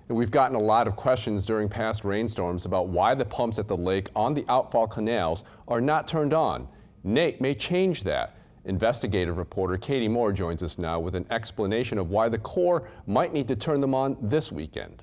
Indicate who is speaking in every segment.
Speaker 1: And we've gotten a lot of questions during past rainstorms about why the pumps at the lake on the outfall canals are not turned on. NATE may change that. Investigative reporter Katie Moore joins us now with an explanation of why the Corps might need to turn them on this weekend.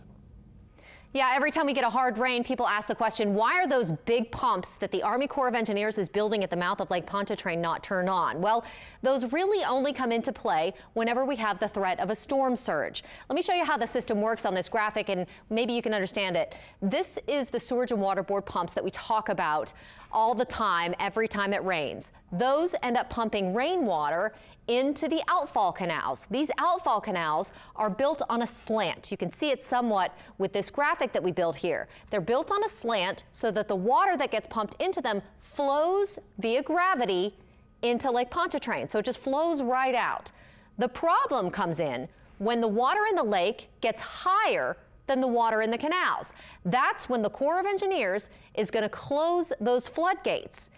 Speaker 2: Yeah, every time we get a hard rain, people ask the question, why are those big pumps that the Army Corps of Engineers is building at the mouth of Lake Pontchartrain not turned on? Well, those really only come into play whenever we have the threat of a storm surge. Let me show you how the system works on this graphic, and maybe you can understand it. This is the Sewerage and Water Board pumps that we talk about all the time, every time it rains. Those end up pumping rainwater into the outfall canals. These outfall canals are built on a slant. You can see it somewhat with this graphic that we built here. They're built on a slant so that the water that gets pumped into them flows via gravity into Lake Pontchartrain. So it just flows right out. The problem comes in when the water in the lake gets higher than the water in the canals. That's when the Corps of Engineers is going to close those floodgates.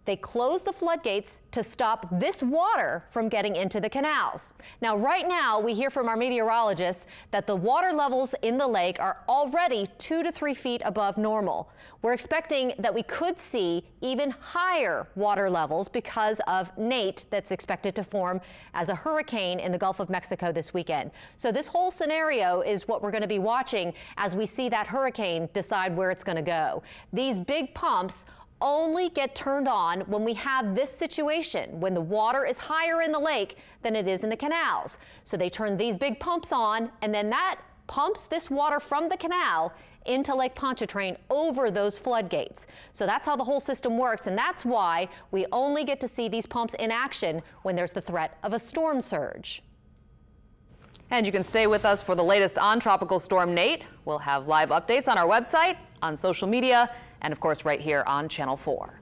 Speaker 2: They close the floodgates to stop this water from getting into the canals. Now, right now, we hear from our meteorologists that the water levels in the lake are already 2 to 3 feet above normal. We're expecting that we could see even higher water levels because of Nate that's expected to form as a hurricane in the Gulf of Mexico this weekend. So this whole scenario is what we're going to be watching as we see that hurricane decide where it's going to go. These big pumps only get turned on when we have this situation, when the water is higher in the lake than it is in the canals. So they turn these big pumps on, and then that pumps this water from the canal into Lake Pontchartrain over those floodgates. So that's how the whole system works, and that's why we only get to see these pumps in action when there's the threat of a storm surge.
Speaker 3: And you can stay with us for the latest on Tropical Storm Nate. We'll have live updates on our website, on social media, and of course right here on Channel 4.